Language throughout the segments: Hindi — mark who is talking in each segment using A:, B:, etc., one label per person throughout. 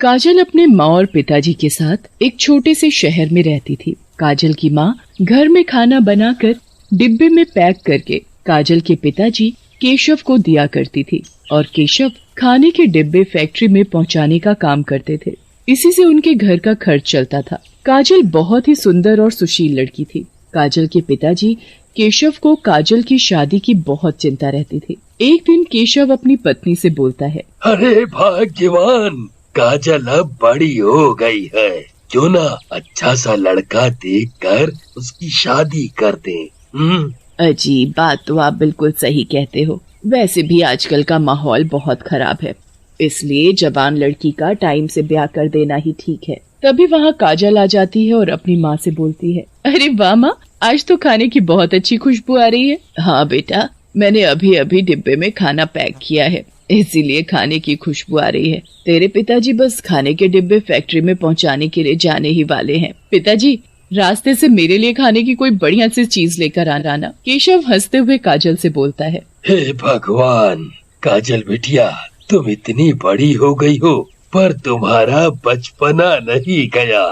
A: काजल अपने माँ और पिताजी के साथ एक छोटे से शहर में रहती थी। काजल की माँ घर में खाना बनाकर डिब्बे में पैक करके काजल के पिताजी केशव को दिया करती थी और केशव खाने के डिब्बे फैक्ट्री में पहुँचाने का काम करते थे। इसी से उनके घर का खर्च चलता था। काजल बहुत ही सुंदर और सुशील लड़की थी। काजल के पिताजी केशव को काजल की शादी की बहुत चिंता रहती थी। एक दिन केशव अपनी पत्नी से बोलता है,
B: अरे भाग्यवान, काजल अब बड़ी हो गई है, क्यों ना अच्छा सा लड़का देखकर उसकी शादी कर दें।
A: अजी, बात तो आप बिल्कुल सही कहते हो। वैसे भी आजकल का माहौल बहुत खराब है, इसलिए जवान लड़की का टाइम से ब्याह कर देना ही ठीक है। तभी वहाँ काजल आ जाती है और अपनी माँ से बोलती है, अरे वाह माँ, आज तो खाने की बहुत अच्छी खुशबू आ रही है। हाँ बेटा, मैंने अभी अभी डिब्बे में खाना पैक किया है, इसीलिए खाने की खुशबू आ रही है। तेरे पिताजी बस खाने के डिब्बे फैक्ट्री में पहुंचाने के लिए जाने ही वाले हैं। पिताजी, रास्ते से मेरे लिए खाने की कोई बढ़िया सी चीज लेकर आना। केशव हंसते हुए काजल से बोलता है,
B: हे भगवान, काजल बिटिया, तुम इतनी बड़ी हो गई हो पर तुम्हारा बचपना नहीं गया।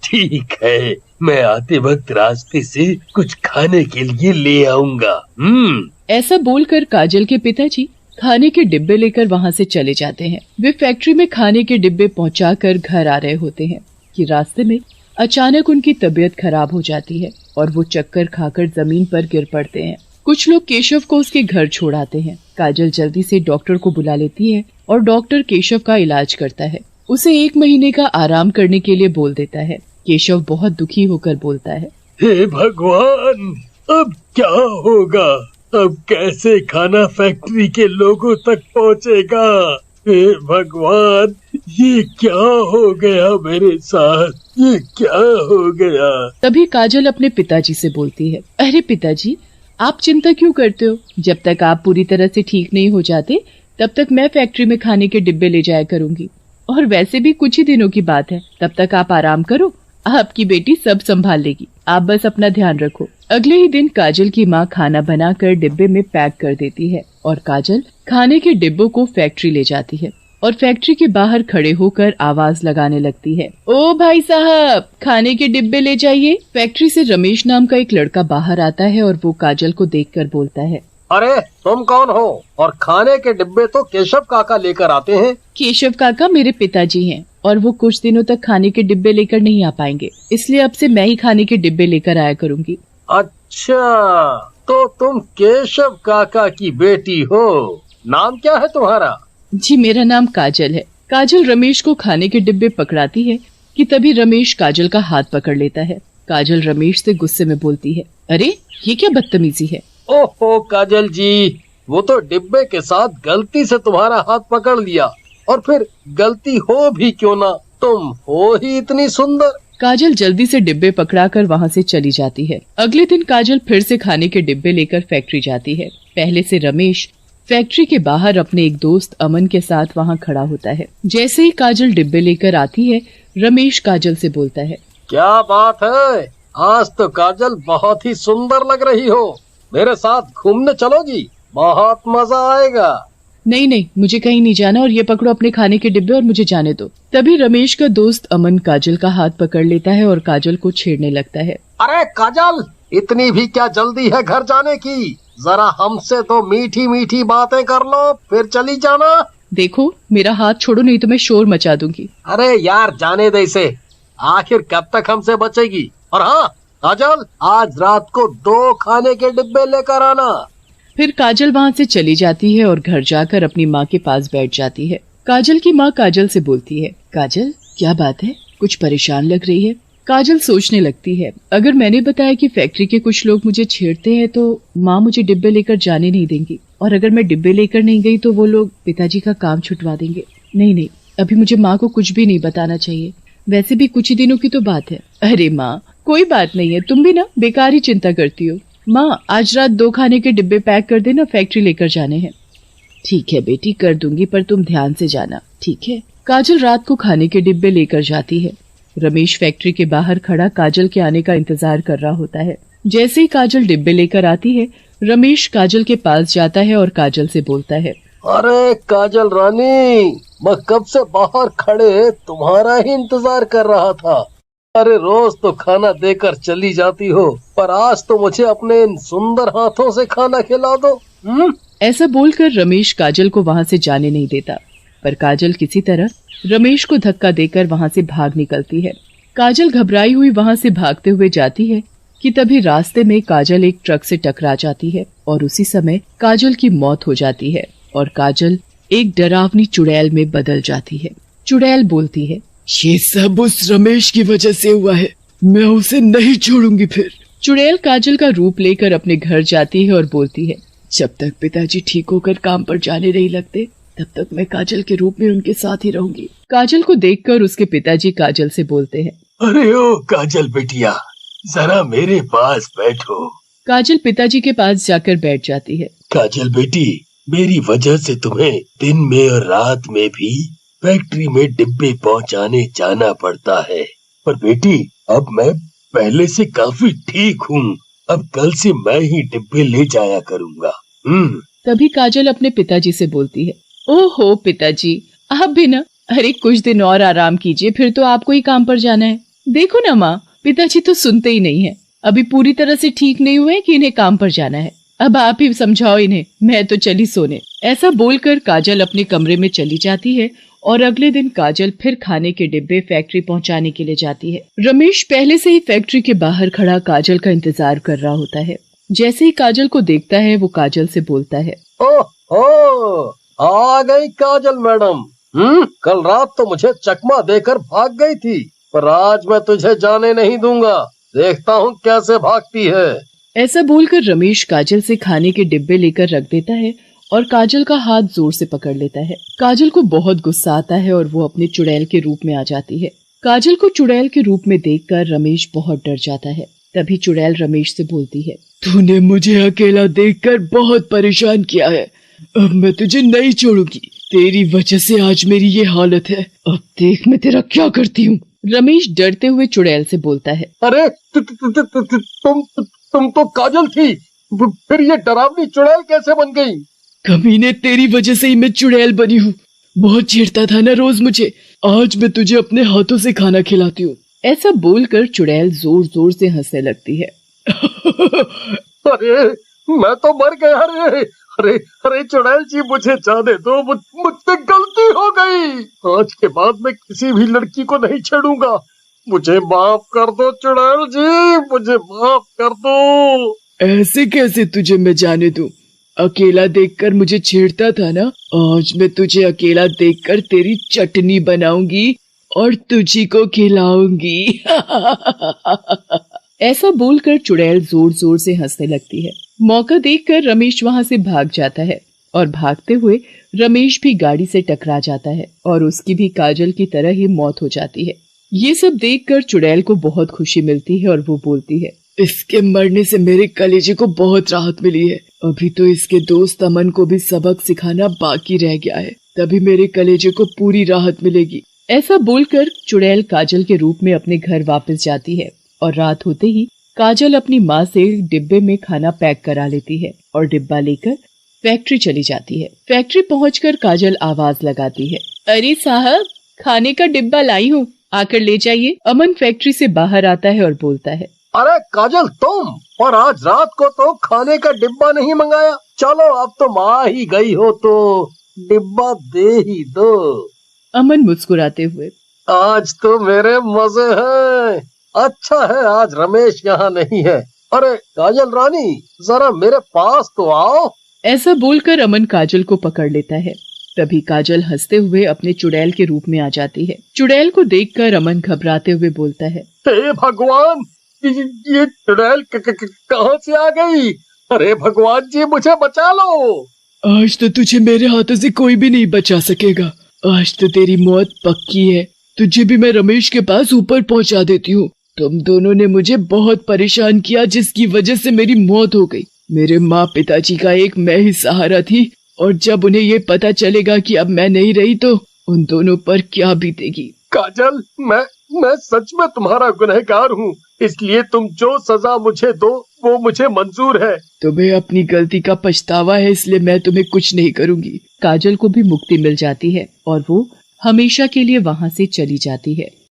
B: ठीक है, मैं आते वक्त रास्ते से कुछ खाने के लिए ले आऊंगा।
A: ऐसा बोलकर काजल के पिताजी खाने के डिब्बे लेकर वहाँ से चले जाते हैं। वे फैक्ट्री में खाने के डिब्बे पहुँचाकर घर आ रहे होते हैं कि रास्ते में अचानक उनकी तबीयत खराब हो जाती है और वो चक्कर खाकर जमीन पर गिर पड़ते हैं। कुछ लोग केशव को उसके घर छोड़ाते हैं। काजल जल्दी से डॉक्टर को बुला लेती है और डॉक्टर केशव का इलाज करता है। उसे 1 महीने का आराम करने के लिए बोल देता है। केशव बहुत दुखी होकर बोलता है,
B: हे भगवान, अब क्या होगा? अब कैसे खाना फैक्ट्री के लोगों तक पहुंचेगा? हे भगवान, ये क्या हो गया मेरे साथ? ये क्या हो गया?
A: तभी काजल अपने पिताजी से बोलती है, अरे पिताजी, आप चिंता क्यों करते हो? जब तक आप पूरी तरह से ठीक नहीं हो जाते तब तक मैं फैक्ट्री में खाने के डिब्बे ले जाया करूंगी। और वैसे भी कुछ ही दिनों की बात है, तब तक आप आराम करो, आपकी बेटी सब संभाल लेगी। आप बस अपना ध्यान रखो। अगले ही दिन काजल की माँ खाना बनाकर डिब्बे में पैक कर देती है और काजल खाने के डिब्बों को फैक्ट्री ले जाती है और फैक्ट्री के बाहर खड़े होकर आवाज लगाने लगती है, ओ भाई साहब, खाने के डिब्बे ले जाइए। फैक्ट्री से रमेश नाम का एक लड़का बाहर आता है और वो काजल को देखकर बोलता है,
C: अरे तुम कौन हो? और खाने के डिब्बे तो केशव काका लेकर आते हैं। केशव
A: काका मेरे पिताजी हैं और वो कुछ दिनों तक खाने के डिब्बे लेकर नहीं आ पाएंगे, इसलिए अब से मैं ही खाने के डिब्बे लेकर आया करूंगी।
C: अच्छा, तो तुम केशव काका की बेटी हो। नाम क्या है तुम्हारा?
A: जी, मेरा नाम काजल है। काजल रमेश को खाने के डिब्बे पकड़ाती है कि तभी रमेश काजल का हाथ पकड़ लेता है। काजल रमेश से गुस्से में बोलती है, अरे ये क्या बदतमीजी है?
C: ओहो काजल जी, वो तो डिब्बे के साथ गलती से तुम्हारा हाथ पकड़ लिया, और फिर गलती हो भी क्यों ना, तुम हो ही इतनी सुंदर।
A: काजल जल्दी से डिब्बे पकड़ाकर वहाँ से चली जाती है। अगले दिन काजल फिर से खाने के डिब्बे लेकर फैक्ट्री जाती है। पहले से रमेश फैक्ट्री के बाहर अपने एक दोस्त अमन के साथ वहाँ खड़ा होता है। जैसे ही काजल डिब्बे लेकर आती है, रमेश काजल से बोलता है,
C: क्या बात है, आज तो काजल बहुत ही सुंदर लग रही हो। मेरे साथ घूमने चलोगी? बहुत मजा आएगा।
A: नहीं नहीं, मुझे कहीं नहीं जाना और ये पकड़ो अपने खाने के डिब्बे और मुझे जाने दो। तभी रमेश का दोस्त अमन काजल का हाथ पकड़ लेता है और काजल को छेड़ने लगता है।
C: अरे काजल, इतनी भी क्या जल्दी है घर जाने की? जरा हमसे तो मीठी मीठी बातें कर लो, फिर चली जाना।
A: देखो, मेरा हाथ छोड़ो नहीं तो मैं शोर मचा दूंगी।
C: अरे यार, जाने दे इसे, आखिर कब तक हमसे बचेगी? और हाँ काजल, आज रात को 2 खाने के डिब्बे लेकर आना।
A: फिर काजल वहाँ से चली जाती है और घर जाकर अपनी माँ के पास बैठ जाती है। काजल की माँ काजल से बोलती है, काजल क्या बात है, कुछ परेशान लग रही है? काजल सोचने लगती है, अगर मैंने बताया कि फैक्ट्री के कुछ लोग मुझे छेड़ते हैं तो माँ मुझे डिब्बे लेकर जाने नहीं देंगी, और अगर मैं डिब्बे लेकर नहीं गई तो वो लोग पिताजी का काम छुटवा देंगे। नहीं, अभी मुझे माँ को कुछ भी नहीं बताना चाहिए। वैसे भी कुछ ही दिनों की तो बात है। अरे माँ, कोई बात नहीं है, तुम भी ना बेकार ही चिंता करती हो। माँ, आज रात 2 खाने के डिब्बे पैक कर देना, फैक्ट्री लेकर जाने हैं। ठीक है बेटी, कर दूंगी, पर तुम ध्यान से जाना, ठीक है? काजल रात को खाने के डिब्बे लेकर जाती है। रमेश फैक्ट्री के बाहर खड़ा काजल के आने का इंतजार कर रहा होता है। जैसे ही काजल डिब्बे लेकर आती है, रमेश काजल के पास जाता है और काजल से बोलता है,
C: अरे काजल रानी, मैं कब से बाहर खड़े तुम्हारा ही इंतजार कर रहा था। अरे रोज तो खाना देकर चली जाती हो, पर आज तो मुझे अपने इन सुंदर हाथों से खाना खिला दो।
A: ऐसा बोलकर रमेश काजल को वहाँ से जाने नहीं देता, पर काजल किसी तरह रमेश को धक्का देकर वहाँ से भाग निकलती है। काजल घबराई हुई वहाँ से भागते हुए जाती है कि तभी रास्ते में काजल एक ट्रक से टकरा जाती है और उसी समय काजल की मौत हो जाती है और काजल एक डरावनी चुड़ैल में बदल जाती है। चुड़ैल बोलती है,
B: ये सब उस रमेश की वजह से हुआ है, मैं उसे नहीं छोड़ूंगी फिर।
A: चुड़ैल काजल का रूप लेकर अपने घर जाती है और बोलती है, जब तक पिताजी ठीक होकर काम पर जाने नहीं लगते तब तक मैं काजल के रूप में उनके साथ ही रहूंगी। काजल को देखकर उसके पिताजी काजल से बोलते हैं,
B: अरे ओ काजल बेटिया, जरा मेरे पास बैठो।
A: काजल पिताजी के पास जाकर बैठ जाती है।
B: काजल बेटी, मेरी वजह से तुम्हें दिन में और रात में भी फैक्ट्री में डिब्बे पहुंचाने जाना पड़ता है, पर बेटी अब मैं पहले से काफी ठीक हूँ। अब कल से मैं ही डिब्बे ले जाया करूँगा।
A: तभी काजल अपने पिताजी से बोलती है, ओहो पिताजी, आप भी ना, अरे कुछ दिन और आराम कीजिए, फिर तो आपको ही काम पर जाना है। देखो ना माँ, पिताजी तो सुनते ही नहीं है, अभी पूरी तरह से ठीक नहीं हुए कि इन्हें काम पर जाना है। अब आप ही समझाओ इन्हें, मैं तो चली सोने। ऐसा बोलकर काजल अपने कमरे में चली जाती है और अगले दिन काजल फिर खाने के डिब्बे फैक्ट्री पहुंचाने के लिए जाती है। रमेश पहले से ही फैक्ट्री के बाहर खड़ा काजल का इंतजार कर रहा होता है। जैसे ही काजल को देखता है वो काजल से बोलता है,
C: ओह आ गई काजल मैडम। कल रात तो मुझे चकमा देकर भाग गई थी, पर आज मैं तुझे जाने नहीं दूंगा, देखता हूँ कैसे भागती है।
A: ऐसा बोलकर रमेश काजल से खाने के डिब्बे लेकर रख देता है और काजल का हाथ जोर से पकड़ लेता है। काजल को बहुत गुस्सा आता है और वो अपने चुड़ैल के रूप में आ जाती है। काजल को चुड़ैल के रूप में देखकर रमेश बहुत डर जाता है। तभी चुड़ैल रमेश से बोलती है,
B: तूने मुझे अकेला देखकर बहुत परेशान किया है, अब मैं तुझे नहीं छोड़ूंगी। तेरी वजह से आज मेरी ये हालत है, अब देख मैं तेरा क्या करती हूँ।
A: रमेश डरते हुए चुड़ैल से बोलता है,
C: अरे तुम तो काजल थी, फिर ये डरावनी चुड़ैल कैसे बन गई?
B: कमीने, तेरी वजह से ही मैं चुड़ैल बनी हूँ। बहुत छेड़ता था ना रोज मुझे, आज मैं तुझे अपने हाथों से खाना खिलाती हूँ।
A: ऐसा बोलकर चुड़ैल जोर जोर से हंसने लगती है।
C: अरे मैं तो मर गया। अरे चुड़ैल जी, मुझे जाने दो, मुझसे गलती हो गई। आज के बाद मैं किसी भी लड़की को नहीं छेड़ूंगा, मुझे माफ कर दो चुड़ैल जी, मुझे माफ कर दो।
B: ऐसे कैसे तुझे मैं जाने दूं? अकेला देखकर मुझे छेड़ता था ना, आज मैं तुझे अकेला देखकर तेरी चटनी बनाऊंगी और तुझी को खिलाऊंगी।
A: ऐसा बोलकर चुड़ैल जोर जोर से हंसने लगती है। मौका देखकर रमेश वहाँ से भाग जाता है और भागते हुए रमेश भी गाड़ी से टकरा जाता है और उसकी भी काजल की तरह ही मौत हो जाती है। ये सब देखकर चुड़ैल को बहुत खुशी मिलती है और वो बोलती है,
B: इसके मरने से मेरे कलेजे को बहुत राहत मिली है। अभी तो इसके दोस्त अमन को भी सबक सिखाना बाकी रह गया है, तभी मेरे कलेजे को पूरी राहत मिलेगी।
A: ऐसा बोलकर चुड़ैल काजल के रूप में अपने घर वापस जाती है और रात होते ही काजल अपनी माँ से डिब्बे में खाना पैक करा लेती है और डिब्बा लेकर फैक्ट्री चली जाती है। फैक्ट्री पहुंचकर काजल आवाज लगाती है, अरे साहब, खाने का डिब्बा लाई हूँ, आकर ले जाइए। अमन फैक्ट्री से बाहर आता है और बोलता है,
C: अरे काजल तुम, और आज रात को तो खाने का डिब्बा नहीं मंगाया? चलो अब तुम आ ही गई हो तो डिब्बा दे ही दो।
A: अमन मुस्कुराते हुए,
C: आज तो मेरे मजे हैं। अच्छा है आज रमेश यहाँ नहीं है। अरे काजल रानी, जरा मेरे पास तो आओ।
A: ऐसा बोलकर अमन काजल को पकड़ लेता है। तभी काजल हंसते हुए अपने चुड़ैल के रूप में आ जाती है। चुड़ैल को देखकर अमन घबराते हुए बोलता है,
C: हे भगवान, ये चुड़ैल कहाँ से आ गई? अरे भगवान जी, मुझे बचा लो।
B: आज तो तुझे मेरे हाथों से कोई भी नहीं बचा सकेगा, आज तो तेरी मौत पक्की है। तुझे भी मैं रमेश के पास ऊपर पहुंचा देती हूँ। तुम दोनों ने मुझे बहुत परेशान किया, जिसकी वजह से मेरी मौत हो गई। मेरे माँ पिताजी का एक मैं ही सहारा थी, और जब उन्हें ये पता चलेगा कि अब मैं नहीं रही तो उन दोनों पर क्या बीतेगी।
C: काजल, मैं सच में तुम्हारा गुनहगार हूँ, इसलिए तुम जो सजा मुझे दो वो मुझे मंजूर है।
B: तुम्हें अपनी गलती का पछतावा है, इसलिए मैं तुम्हें कुछ नहीं करूँगी।
A: काजल को भी मुक्ति मिल जाती है और वो हमेशा के लिए वहां से चली जाती है।